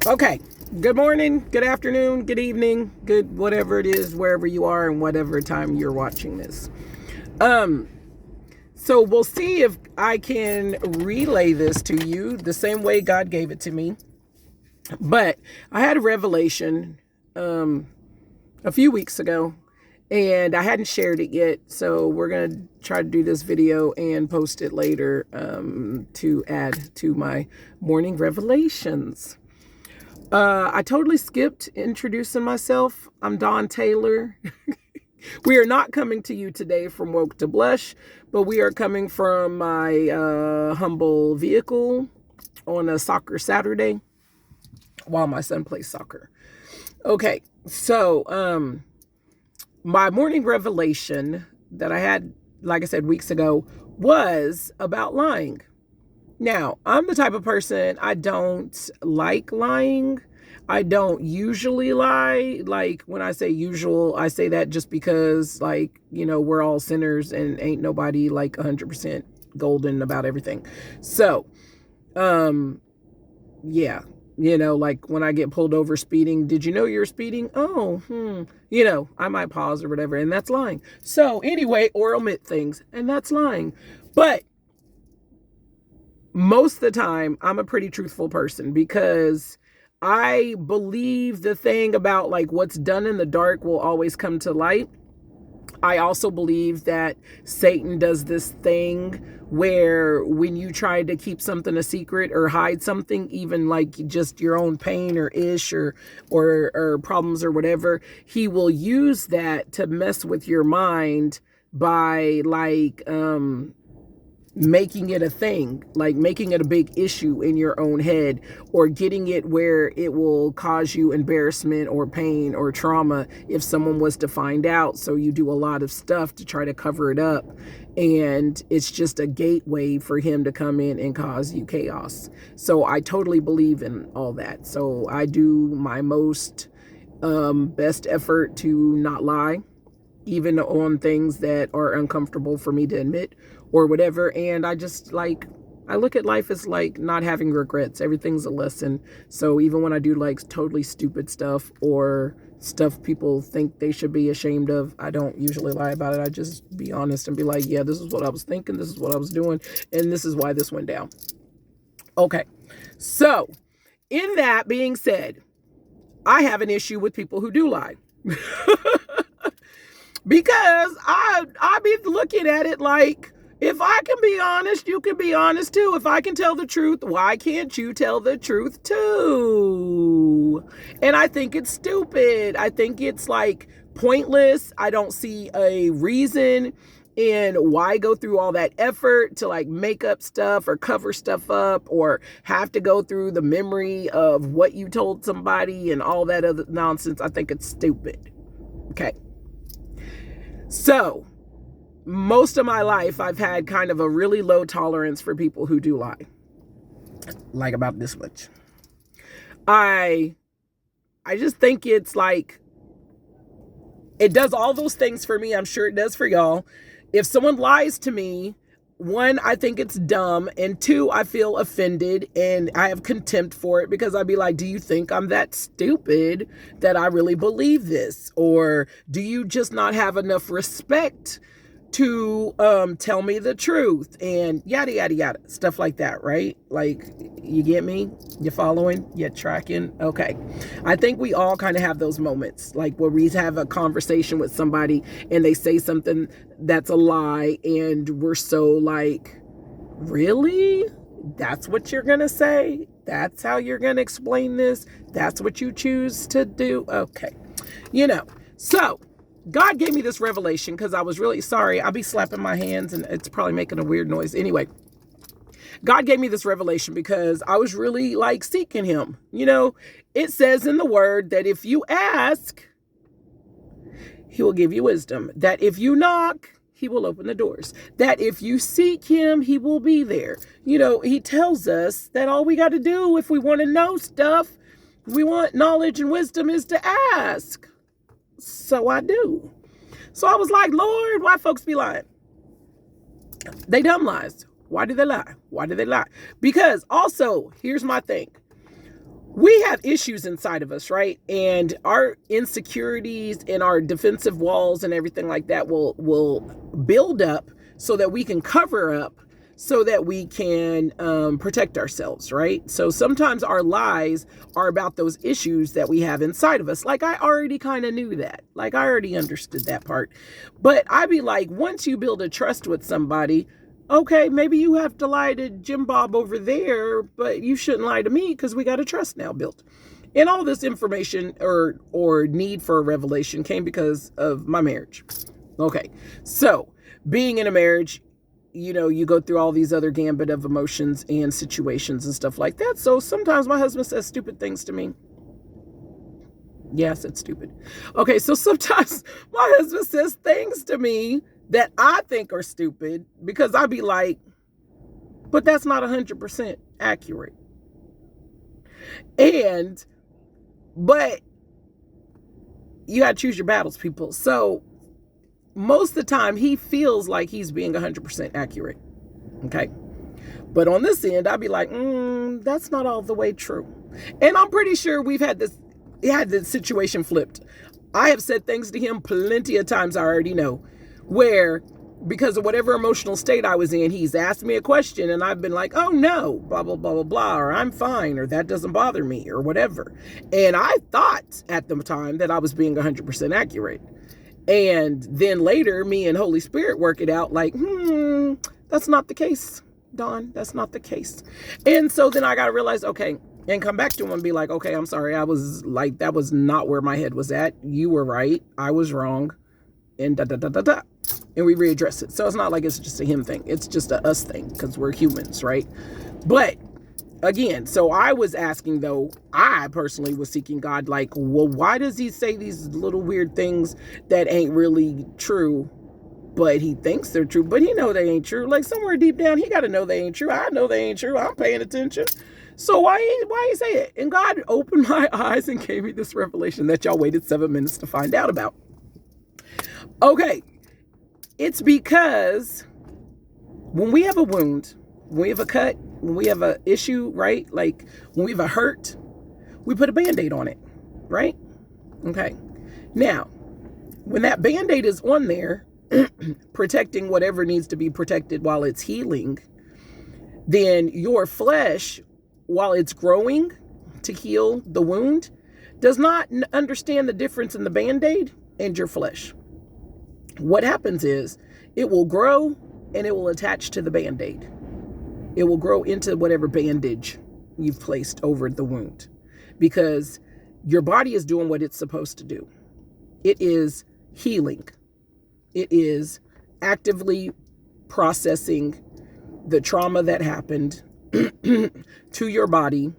Okay. Good morning, good afternoon, good evening, good whatever it is, wherever you are and whatever time you're watching this. Um, so we'll see if I can relay this to you the same way God gave it to me. But I had a revelation a few weeks ago and I hadn't shared it yet. So we're going to try to do this video and post it later to add to my morning revelations. I totally skipped introducing myself. I'm Dawn Taylor. We are not coming to you today from Woke to Blush, but we are coming from my humble vehicle on a soccer Saturday while my son plays soccer. Okay, so my morning revelation that I had, like I said, weeks ago was about lying. Now, I'm the type of person, I don't like lying. I don't usually lie. Like, when I say usual, I say that just because, like, we're all sinners and ain't nobody like 100% golden about everything. So, yeah, like when I get pulled over speeding, did you know you're speeding? Oh, I might pause or whatever, and that's lying. So, anyway, or omit things, and that's lying. But most of the time, I'm a pretty truthful person because I believe the thing about like what's done in the dark will always come to light. I also believe that Satan does this thing where when you try to keep something a secret or hide something, even like just your own pain or or problems or whatever, he will use that to mess with your mind by making it a thing, like making it a big issue in your own head, or getting it where it will cause you embarrassment or pain or trauma if someone was to find out. So you do a lot of stuff to try to cover it up, and it's just a gateway for him to come in and cause you chaos. So I totally believe in all that. So I do my most best effort to not lie, even on things that are uncomfortable for me to admit or whatever. And I look at life as like not having regrets. Everything's a lesson. So even when I do like totally stupid stuff or stuff people think they should be ashamed of, I don't usually lie about it. I just be honest and be like, yeah, this is what I was thinking. This is what I was doing. And this is why this went down. Okay. So in that being said, I have an issue with people who do lie. Because I be looking at it like, if I can be honest, you can be honest too. If I can tell the truth, why can't you tell the truth too? And I think it's stupid. I think it's like pointless. I don't see a reason in why go through all that effort to like make up stuff or cover stuff up or have to go through the memory of what you told somebody and all that other nonsense. I think it's stupid. Okay. So, most of my life, I've had kind of a really low tolerance for people who do lie. Like about this much. I just think it's like, it does all those things for me. I'm sure it does for y'all. If someone lies to me, one, I think it's dumb. And two, I feel offended and I have contempt for it because I'd be like, do you think I'm that stupid that I really believe this? Or do you just not have enough respect to tell me the truth? And yada, yada, yada. Stuff like that, right? Like, you get me? You following? You tracking? Okay. I think we all kind of have those moments, like where we have a conversation with somebody and they say something that's a lie and we're so like, really? That's what you're going to say? That's how you're going to explain this? That's what you choose to do? Okay. So God gave me this revelation because I was really sorry. I'll be slapping my hands and it's probably making a weird noise. Anyway, God gave me this revelation because I was really like seeking him. It says in the word that if you ask, he will give you wisdom. That if you knock, he will open the doors. That if you seek him, he will be there. He tells us that all we got to do if we want to know stuff, we want knowledge and wisdom, is to ask. So I do. So I was like, Lord, why folks be lying? They dumb lies. Why do they lie? Why do they lie? Because also, here's my thing. we have issues inside of us, right? And our insecurities and our defensive walls and everything like that will build up so that we can cover up, so that we can protect ourselves, right? So sometimes our lies are about those issues that we have inside of us. Like, I already kind of knew that. Like, I already understood that part. But I'd be like, once you build a trust with somebody, okay, maybe you have to lie to Jim Bob over there, but you shouldn't lie to me because we got a trust now built. And all this information or need for a revelation came because of my marriage. Okay, so being in a marriage, you go through all these other gambit of emotions and situations and stuff like that. So sometimes my husband says stupid things to me. Yes, it's stupid. Okay, so sometimes my husband says things to me that I think are stupid because I'd be like, but that's not 100% accurate. But you got to choose your battles, people. So most of the time he feels like he's being 100% accurate. Okay. But on this end, I'd be like, that's not all the way true. And I'm pretty sure we've had the situation flipped. I have said things to him plenty of times, I already know, where because of whatever emotional state I was in, he's asked me a question and I've been like, oh no, blah, blah, blah, blah, blah, or I'm fine, or that doesn't bother me, or whatever. And I thought at the time that I was being 100% accurate. And then later, me and Holy Spirit work it out like, that's not the case, Dawn. That's not the case. And so then I got to realize, okay, and come back to him and be like, okay, I'm sorry. I was like, that was not where my head was at. You were right. I was wrong. And da-da-da-da-da. And we readdress it. So it's not like it's just a him thing. It's just a us thing because we're humans, right? But again, so I was asking, though, I personally was seeking God, like, well, why does he say these little weird things that ain't really true, but he thinks they're true, but he know they ain't true? Like, somewhere deep down, he got to know they ain't true. I know they ain't true. I'm paying attention. So why he say it? And God opened my eyes and gave me this revelation that y'all waited 7 minutes to find out about. Okay. It's because when we have a wound, when we have a cut, when we have an issue, right? Like when we have a hurt, we put a Band-Aid on it, right? Okay. Now, when that Band-Aid is on there, protecting whatever needs to be protected while it's healing, then your flesh, while it's growing to heal the wound, does not understand the difference in the Band-Aid and your flesh. What happens is it will grow and it will attach to the Band-Aid. It will grow into whatever bandage you've placed over the wound because your body is doing what it's supposed to do. It is healing. It is actively processing the trauma that happened to your body,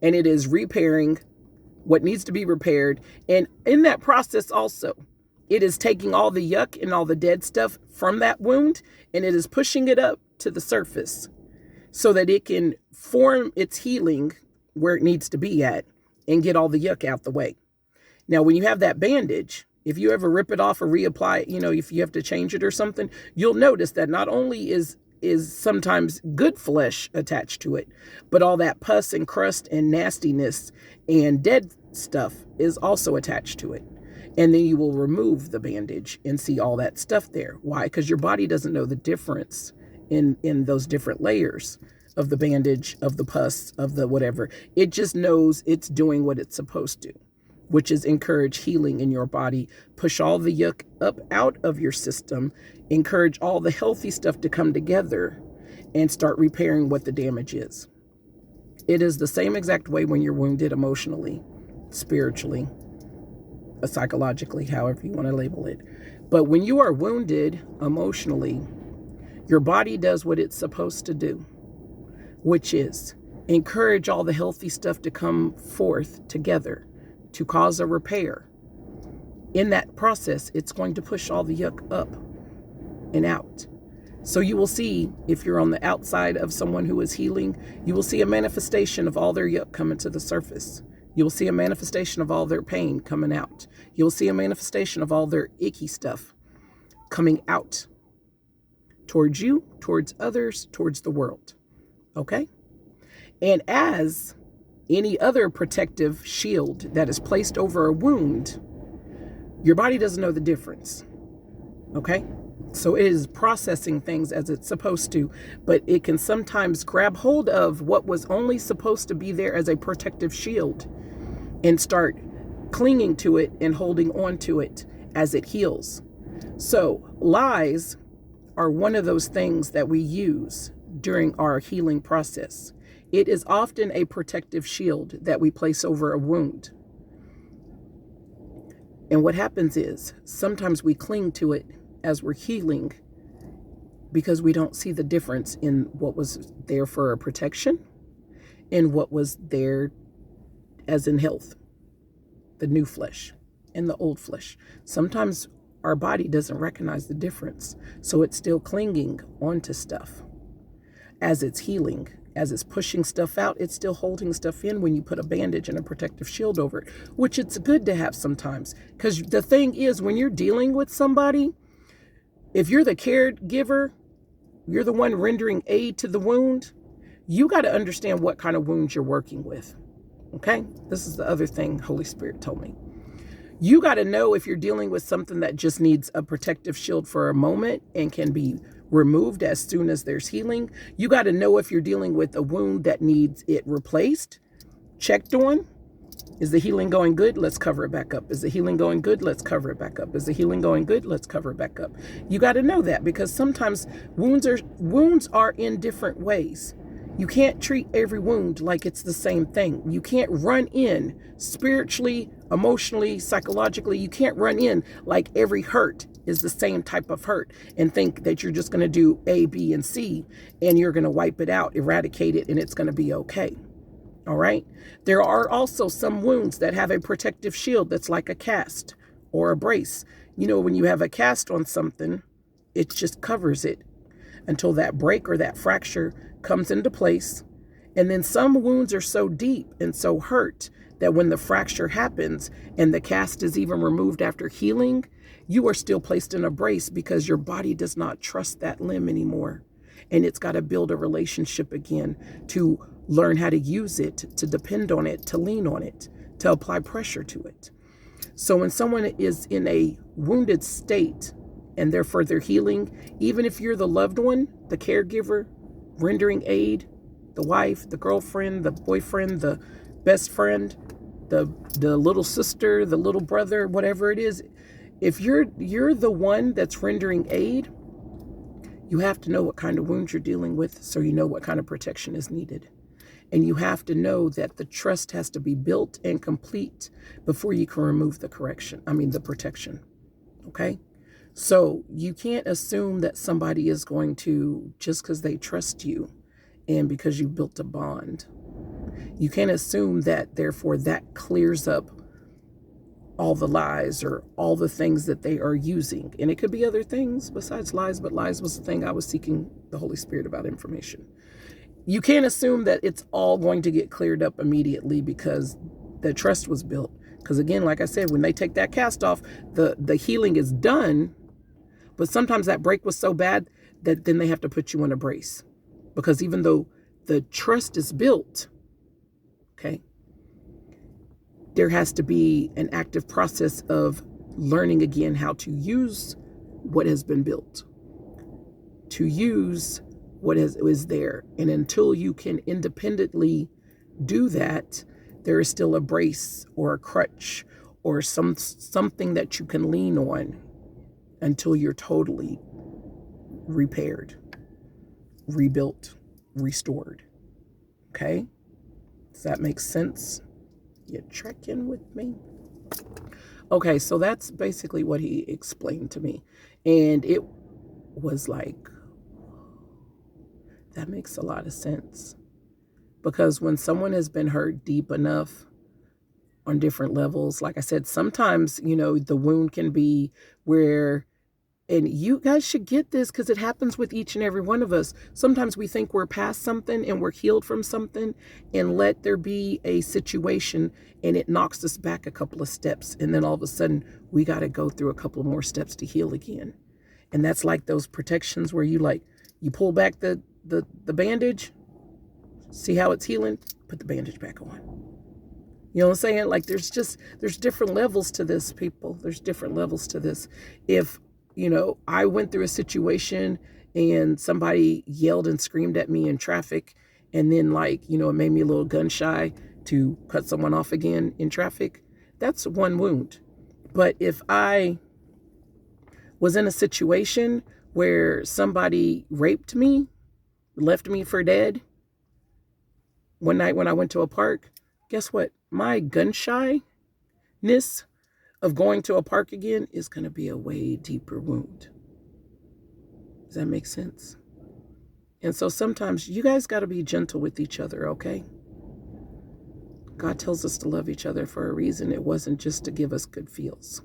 and it is repairing what needs to be repaired. And in that process also, it is taking all the yuck and all the dead stuff from that wound, and it is pushing it up to the surface so that it can form its healing where it needs to be at and get all the yuck out the way. Now, when you have that bandage, if you ever rip it off or reapply it, if you have to change it or something, you'll notice that not only is sometimes good flesh attached to it, but all that pus and crust and nastiness and dead stuff is also attached to it. And then you will remove the bandage and see all that stuff there. Why? Because your body doesn't know the difference in those different layers of the bandage, of the pus, of the whatever. It just knows it's doing what it's supposed to, which is encourage healing in your body, push all the yuck up out of your system, encourage all the healthy stuff to come together and start repairing what the damage is. It is the same exact way when you're wounded emotionally, spiritually, psychologically, however you want to label it. But when you are wounded emotionally, your body does what it's supposed to do, which is encourage all the healthy stuff to come forth together to cause a repair. In that process, it's going to push all the yuck up and out. So you will see, if you're on the outside of someone who is healing, you will see a manifestation of all their yuck coming to the surface. You'll see a manifestation of all their pain coming out. You'll see a manifestation of all their icky stuff coming out towards you, towards others, towards the world. Okay? And as any other protective shield that is placed over a wound, your body doesn't know the difference. Okay? So it is processing things as it's supposed to, but it can sometimes grab hold of what was only supposed to be there as a protective shield and start clinging to it and holding on to it as it heals. So lies are one of those things that we use during our healing process. It is often a protective shield that we place over a wound. And what happens is sometimes we cling to it as we're healing because we don't see the difference in what was there for a protection and what was there as in health, the new flesh and the old flesh. Sometimes our body doesn't recognize the difference, so it's still clinging onto stuff. As it's healing, as it's pushing stuff out, it's still holding stuff in when you put a bandage and a protective shield over it, which it's good to have sometimes. Because the thing is, when you're dealing with somebody, if you're the caregiver, you're the one rendering aid to the wound, you got to understand what kind of wounds you're working with. Okay? This is the other thing Holy Spirit told me. You got to know if you're dealing with something that just needs a protective shield for a moment and can be removed as soon as there's healing. You got to know if you're dealing with a wound that needs it replaced, checked on. Is the healing going good? Let's cover it back up. Is the healing going good? Let's cover it back up. Is the healing going good? Let's cover it back up. You got to know that, because sometimes wounds are in different ways. You can't treat every wound like it's the same thing. You can't run in spiritually, emotionally, psychologically. You can't run in like every hurt is the same type of hurt and think that you're just going to do A, B, and C and you're going to wipe it out, eradicate it, and it's going to be okay. All right. There are also some wounds that have a protective shield that's like a cast or a brace. You know, when you have a cast on something, it just covers it until that break or that fracture comes into place. And then some wounds are so deep and so hurt that when the fracture happens and the cast is even removed after healing, you are still placed in a brace because your body does not trust that limb anymore. And it's got to build a relationship again to learn how to use it, to depend on it, to lean on it, to apply pressure to it. So when someone is in a wounded state and they're further healing, even if you're the loved one, the caregiver, rendering aid, the wife, the girlfriend, the boyfriend, the best friend, the little sister, the little brother, whatever it is, if you're the one that's rendering aid, you have to know what kind of wounds you're dealing with so you know what kind of protection is needed. And you have to know that the trust has to be built and complete before you can remove the protection. Okay? So you can't assume that somebody is going to, just because they trust you and because you built a bond, you can't assume that therefore that clears up all the lies or all the things that they are using. And it could be other things besides lies, but lies was the thing I was seeking the Holy Spirit about information. You can't assume that it's all going to get cleared up immediately because the trust was built. Because again, like I said, when they take that cast off, the healing is done. But sometimes that break was so bad that then they have to put you in a brace. Because even though the trust is built, okay, there has to be an active process of learning again how to use what has been built, to use what is there. And until you can independently do that, there is still a brace or a crutch or something that you can lean on until you're totally repaired, rebuilt, restored. Okay? Does that make sense? You tracking with me? Okay, so that's basically what he explained to me. And it was like, that makes a lot of sense. Because when someone has been hurt deep enough on different levels, like I said, sometimes, the wound can be where, and you guys should get this because it happens with each and every one of us. Sometimes we think we're past something and we're healed from something, and let there be a situation and it knocks us back a couple of steps. And then all of a sudden we got to go through a couple of more steps to heal again. And that's like those protections where you pull back the bandage, See how it's healing? Put the bandage back on. You know what I'm saying? Like there's different levels to this, people. There's different levels to this. If, I went through a situation and somebody yelled and screamed at me in traffic, and then it made me a little gun shy to cut someone off again in traffic, that's one wound. But if I was in a situation where somebody raped me, left me for dead, one night when I went to a park, guess what? My gun shyness of going to a park again is going to be a way deeper wound. Does that make sense? And so sometimes you guys got to be gentle with each other, okay? God tells us to love each other for a reason. It wasn't just to give us good feels.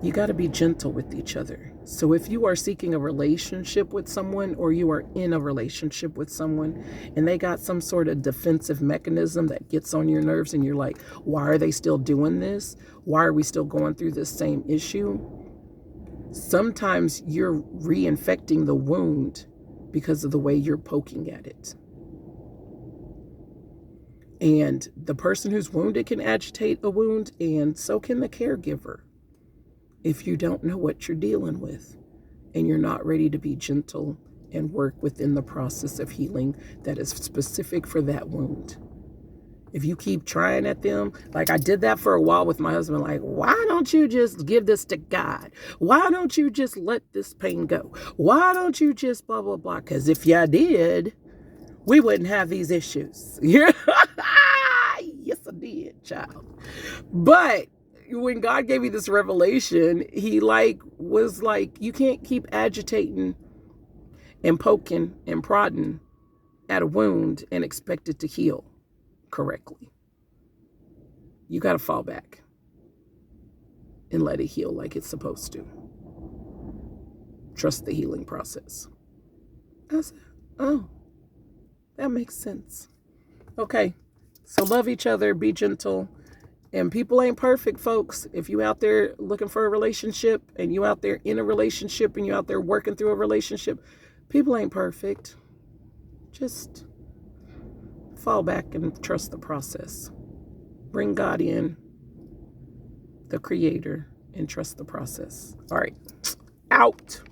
You got to be gentle with each other. So if you are seeking a relationship with someone, or you are in a relationship with someone and they got some sort of defensive mechanism that gets on your nerves and you're like, why are they still doing this? Why are we still going through this same issue? Sometimes you're reinfecting the wound because of the way you're poking at it. And the person who's wounded can agitate a wound, and so can the caregiver. If you don't know what you're dealing with and you're not ready to be gentle and work within the process of healing that is specific for that wound. If you keep trying at them, like I did that for a while with my husband, like, why don't you just give this to God? Why don't you just let this pain go? Why don't you just blah, blah, blah? Because if you did, we wouldn't have these issues. Yes, I did, child. But when God gave me this revelation, he was like, you can't keep agitating and poking and prodding at a wound and expect it to heal correctly. You got to fall back and let it heal like it's supposed to. Trust the healing process. I said, oh, that makes sense. Okay, so love each other, be gentle. And people ain't perfect, folks. If you out there looking for a relationship, and you out there in a relationship, and you out there working through a relationship, people ain't perfect. Just fall back and trust the process. Bring God in, the creator, and trust the process. All right, out.